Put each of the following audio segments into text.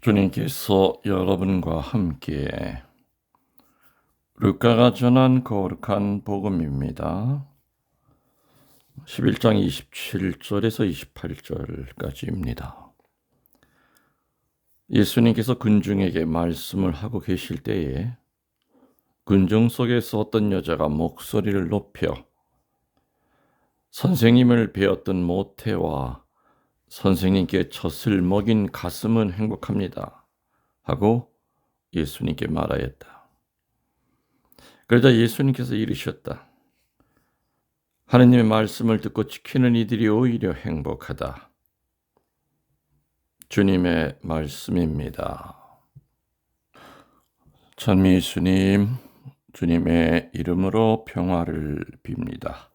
주님께서 여러분과 함께 루카가 전한 거룩한 복음입니다. 11장 27절에서 28절까지입니다. 예수님께서 군중에게 말씀을 하고 계실 때에 군중 속에서 어떤 여자가 목소리를 높여 선생님을 배웠던 모태와 선생님께 젖을 먹인 가슴은 행복합니다 하고 예수님께 말하였다. 그러자 예수님께서 이르셨다. 하느님의 말씀을 듣고 지키는 이들이 오히려 행복하다. 주님의 말씀입니다. 찬미 예수님, 주님의 이름으로 평화를 빕니다.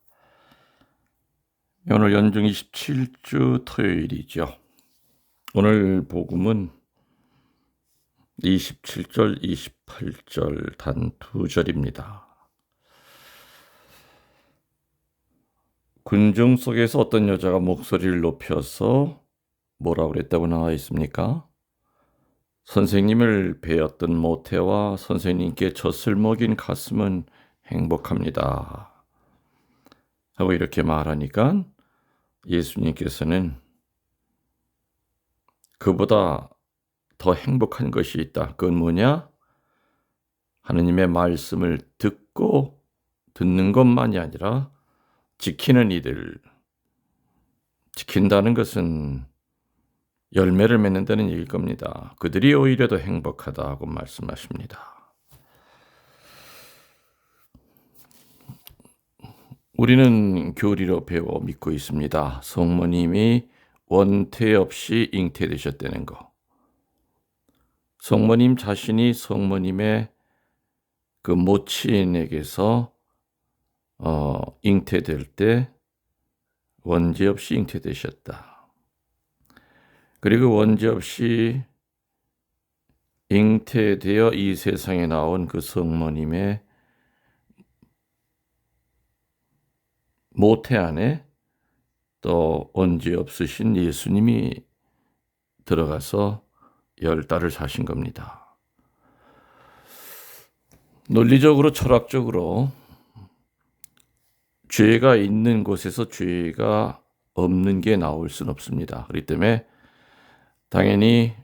오늘 연중 27주 토요일이죠. 오늘 복음은 27절, 28절 단 2절입니다. 군중 속에서 어떤 여자가 목소리를 높여서 뭐라고 그랬다고 나와 있습니까? 선생님을 배웠던 모태와 선생님께 젖을 먹인 가슴은 행복합니다 하고 이렇게 말하니까 예수님께서는 그보다 더 행복한 것이 있다. 그건 뭐냐? 하느님의 말씀을 듣는 것만이 아니라 지키는 이들. 지킨다는 것은 열매를 맺는다는 얘기일 겁니다. 그들이 오히려 더 행복하다고 말씀하십니다. 우리는 교리로 배워 믿고 있습니다. 성모님이 원태 없이 잉태되셨다는 거. 성모님 자신이 성모님의 그 모친에게서 잉태될 때 원죄 없이 잉태되셨다. 그리고 원죄 없이 잉태되어 이 세상에 나온 그 성모님의 모태 안에 또 원죄 없으신 예수님이 들어가서 10달을 사신 겁니다. 논리적으로 철학적으로 죄가 있는 곳에서 죄가 없는 게 나올 수는 없습니다. 그렇기 때문에 당연히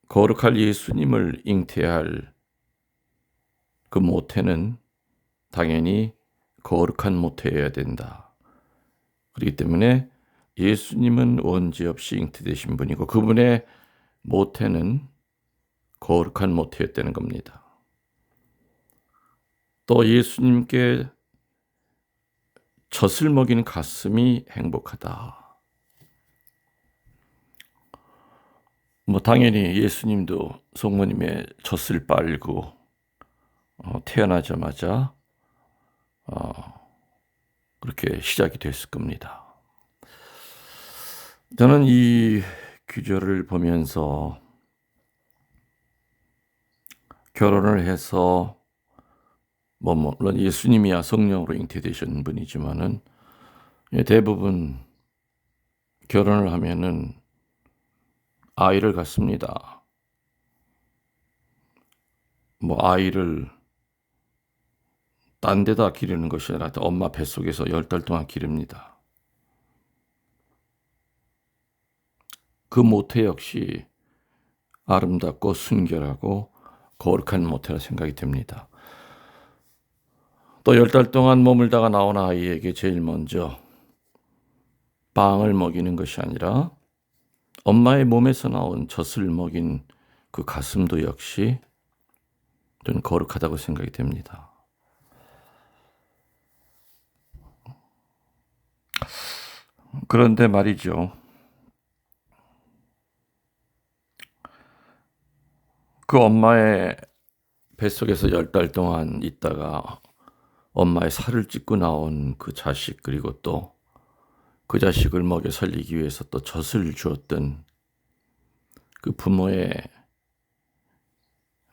거룩할 예수님을 잉태할 그 모태는 당연히 거룩한 모태여야 된다. 그렇기 때문에 예수님은 원죄 없이 잉태되신 분이고 그분의 모태는 거룩한 모태였다는 겁니다. 또 예수님께 젖을 먹인 가슴이 행복하다. 당연히 예수님도 성모님의 젖을 빨고 태어나자마자 그렇게 시작이 됐을 겁니다. 저는 이 규절을 보면서 결혼을 해서 물론 예수님이야 성령으로 잉태되신 분이지만은 대부분 결혼을 하면은 아이를 갖습니다. 아이를 딴 데다 기르는 것이 아니라 엄마 뱃속에서 10달 동안 기릅니다. 그 모태 역시 아름답고 순결하고 거룩한 모태라 생각이 됩니다. 또 10달 동안 머물다가 나온 아이에게 제일 먼저 빵을 먹이는 것이 아니라 엄마의 몸에서 나온 젖을 먹인 그 가슴도 역시 좀 거룩하다고 생각이 됩니다. 그런데 말이죠. 그 엄마의 뱃속에서 10달 동안 있다가 엄마의 살을 찢고 나온 그 자식 그리고 또 그 자식을 먹여 살리기 위해서 또 젖을 주었던 그 부모의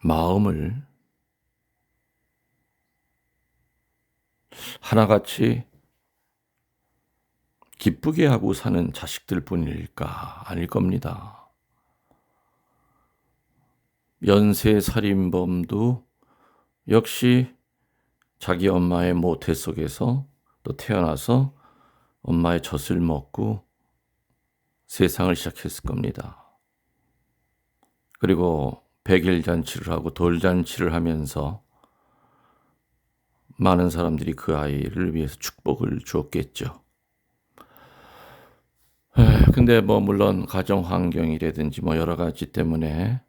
마음을 하나같이 기쁘게 하고 사는 자식들 뿐일까? 아닐 겁니다. 연쇄살인범도 역시 자기 엄마의 모태 속에서 또 태어나서 엄마의 젖을 먹고 세상을 시작했을 겁니다. 그리고 백일잔치를 하고 돌잔치를 하면서 많은 사람들이 그 아이를 위해서 축복을 주었겠죠. 근데 물론 가정 환경이라든지 여러 가지 때문에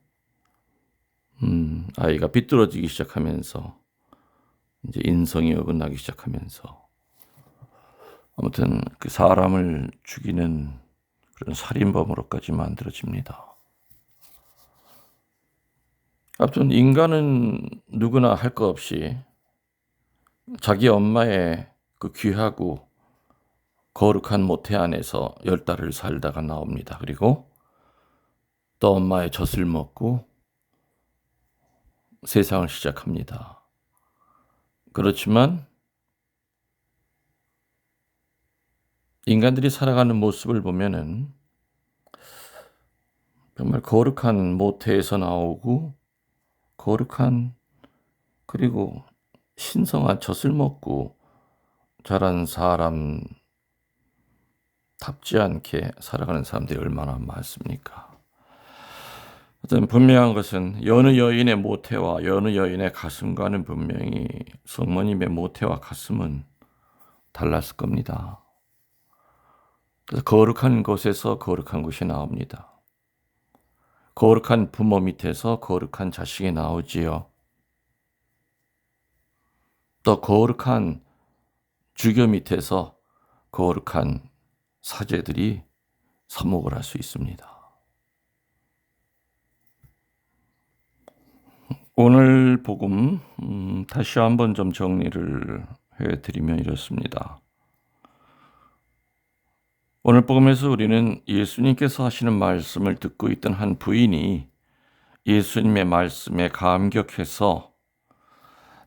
아이가 비뚤어지기 시작하면서 이제 인성이 어긋나기 시작하면서 아무튼 그 사람을 죽이는 그런 살인범으로까지 만들어집니다. 아무튼 인간은 누구나 할 거 없이 자기 엄마의 그 귀하고 거룩한 모태 안에서 10달을 살다가 나옵니다. 그리고 또 엄마의 젖을 먹고 세상을 시작합니다. 그렇지만 인간들이 살아가는 모습을 보면은 정말 거룩한 모태에서 나오고 거룩한 그리고 신성한 젖을 먹고 자란 사람답지 않게 살아가는 사람들이 얼마나 많습니까? 어떤 분명한 것은 여느 여인의 모태와 여느 여인의 가슴과는 분명히 성모님의 모태와 가슴은 달랐을 겁니다. 그래서 거룩한 곳에서 거룩한 것이 나옵니다. 거룩한 부모 밑에서 거룩한 자식이 나오지요. 또 거룩한 주교 밑에서 거룩한 사제들이 삽목을 할 수 있습니다. 오늘 복음 다시 한번 좀 정리를 해드리면 이렇습니다. 오늘 복음에서 우리는 예수님께서 하시는 말씀을 듣고 있던 한 부인이 예수님의 말씀에 감격해서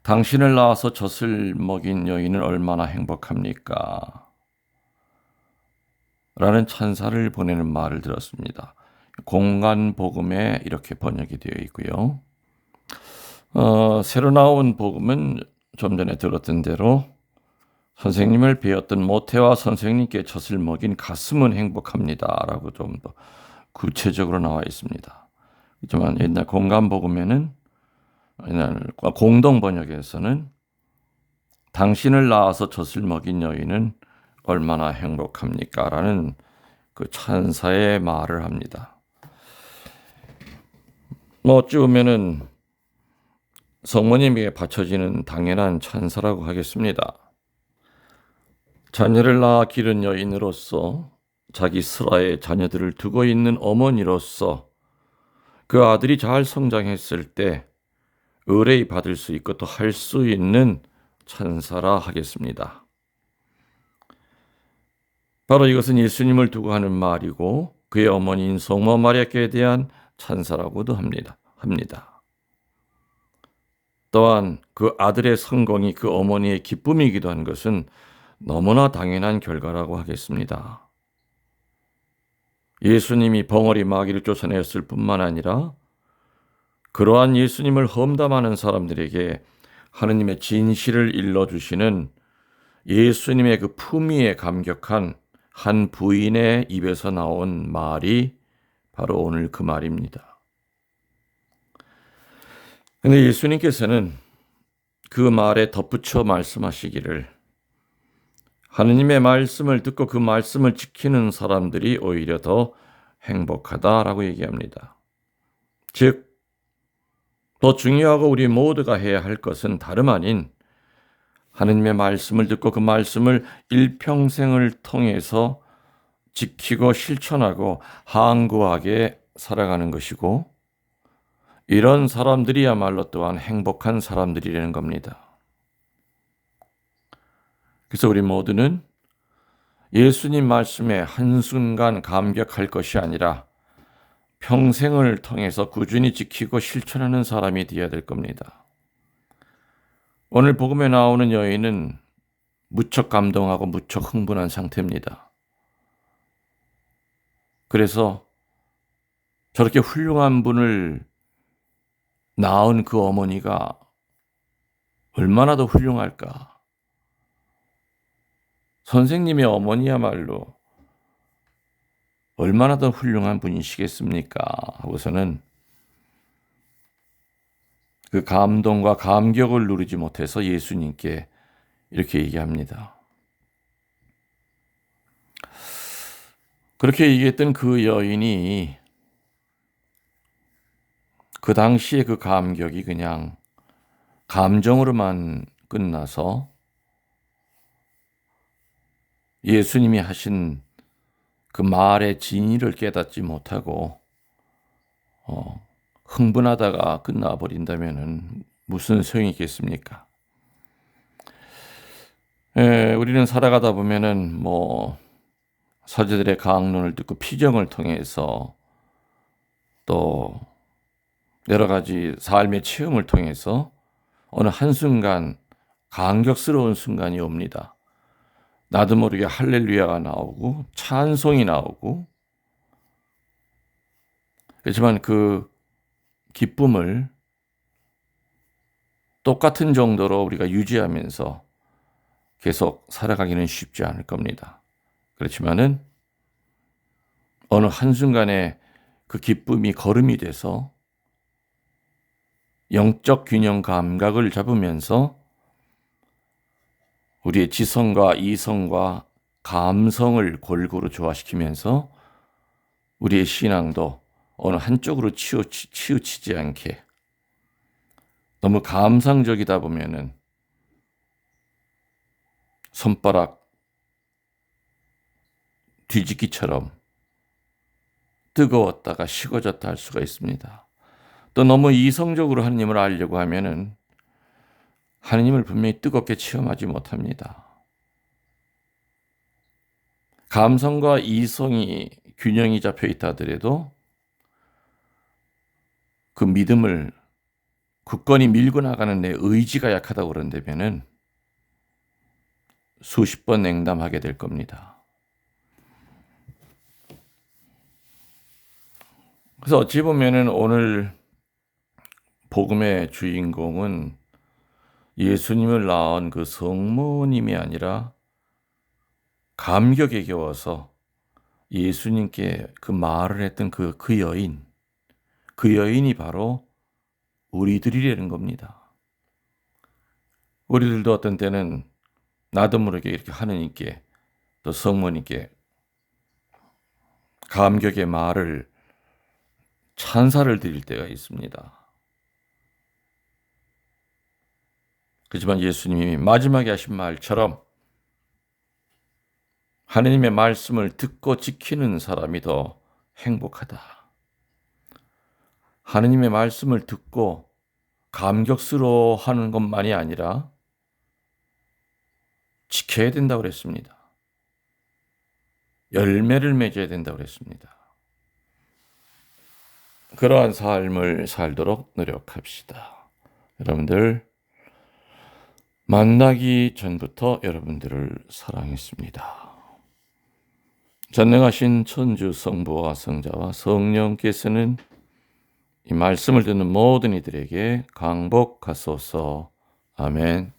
당신을 낳아서 젖을 먹인 여인은 얼마나 행복합니까? 라는 찬사를 보내는 말을 들었습니다. 공간 복음에 이렇게 번역이 되어 있고요. 새로 나온 복음은 좀 전에 들었던 대로 선생님을 배웠던 모태와 선생님께 젖을 먹인 가슴은 행복합니다. 라고 좀 더 구체적으로 나와 있습니다. 하지만 옛날 공간 복음에는 옛날 공동 번역에서는 당신을 낳아서 젖을 먹인 여인은 얼마나 행복합니까? 라는 그 찬사의 말을 합니다. 어찌 보면은 성모님에게 바쳐지는 당연한 찬사라고 하겠습니다. 자녀를 낳아 기른 여인으로서 자기 슬하에 자녀들을 두고 있는 어머니로서 그 아들이 잘 성장했을 때 의뢰 받을 수 있고 또 할 수 있는 찬사라 하겠습니다. 바로 이것은 예수님을 두고 하는 말이고 그의 어머니인 성모 마리아께 대한 찬사라고도 합니다. 또한 그 아들의 성공이 그 어머니의 기쁨이기도 한 것은 너무나 당연한 결과라고 하겠습니다. 예수님이 벙어리 마귀를 쫓아내었을 뿐만 아니라 그러한 예수님을 험담하는 사람들에게 하느님의 진실을 일러주시는 예수님의 그 품위에 감격한 한 부인의 입에서 나온 말이 바로 오늘 그 말입니다. 그런데 예수님께서는 그 말에 덧붙여 말씀하시기를 하느님의 말씀을 듣고 그 말씀을 지키는 사람들이 오히려 더 행복하다라고 얘기합니다. 즉, 더 중요하고 우리 모두가 해야 할 것은 다름 아닌 하느님의 말씀을 듣고 그 말씀을 일평생을 통해서 지키고 실천하고 항구하게 살아가는 것이고 이런 사람들이야말로 또한 행복한 사람들이라는 겁니다. 그래서 우리 모두는 예수님 말씀에 한순간 감격할 것이 아니라 평생을 통해서 꾸준히 지키고 실천하는 사람이 되어야 될 겁니다. 오늘 복음에 나오는 여인은 무척 감동하고 무척 흥분한 상태입니다. 그래서 저렇게 훌륭한 분을 낳은 그 어머니가 얼마나 더 훌륭할까. 선생님의 어머니야말로 얼마나 더 훌륭한 분이시겠습니까 하고서는 그 감동과 감격을 누리지 못해서 예수님께 이렇게 얘기합니다. 그렇게 얘기했던 그 여인이 그 당시에 그 감격이 그냥 감정으로만 끝나서 예수님이 하신 그 말의 진의를 깨닫지 못하고 흥분하다가 끝나버린다면 무슨 소용이 있겠습니까? 우리는 살아가다 보면은 사제들의 강론을 듣고 피정을 통해서 또 여러 가지 삶의 체험을 통해서 어느 한순간 감격스러운 순간이 옵니다. 나도 모르게 할렐루야가 나오고 찬송이 나오고, 그렇지만 그 기쁨을 똑같은 정도로 우리가 유지하면서 계속 살아가기는 쉽지 않을 겁니다. 그렇지만은 어느 한순간에 그 기쁨이 걸음이 돼서 영적 균형 감각을 잡으면서 우리의 지성과 이성과 감성을 골고루 조화시키면서 우리의 신앙도 어느 한쪽으로 치우치지 않게, 너무 감상적이다 보면은 손가락 뒤집기처럼 뜨거웠다가 식어졌다 할 수가 있습니다. 또 너무 이성적으로 하나님을 알려고 하면은 하나님을 분명히 뜨겁게 체험하지 못합니다. 감성과 이성이 균형이 잡혀 있다 하더라도 그 믿음을 굳건히 밀고 나가는 내 의지가 약하다고 그런다면은 수십 번 냉담하게 될 겁니다. 그래서 어찌 보면은 오늘 복음의 주인공은 예수님을 낳은 그 성모님이 아니라 감격에 겨워서 예수님께 그 말을 했던 그 여인, 그 여인이 바로 우리들이라는 겁니다. 우리들도 어떤 때는 나도 모르게 이렇게 하느님께 또 성모님께 감격의 말을, 찬사를 드릴 때가 있습니다. 그렇지만 예수님이 마지막에 하신 말처럼 하느님의 말씀을 듣고 지키는 사람이 더 행복하다. 하느님의 말씀을 듣고 감격스러워하는 것만이 아니라 지켜야 된다고 그랬습니다. 열매를 맺어야 된다고 그랬습니다. 그러한 삶을 살도록 노력합시다. 여러분들, 만나기 전부터 여러분들을 사랑했습니다. 전능하신 천주 성부와 성자와 성령께서는 이 말씀을 듣는 모든 이들에게 강복하소서. 아멘.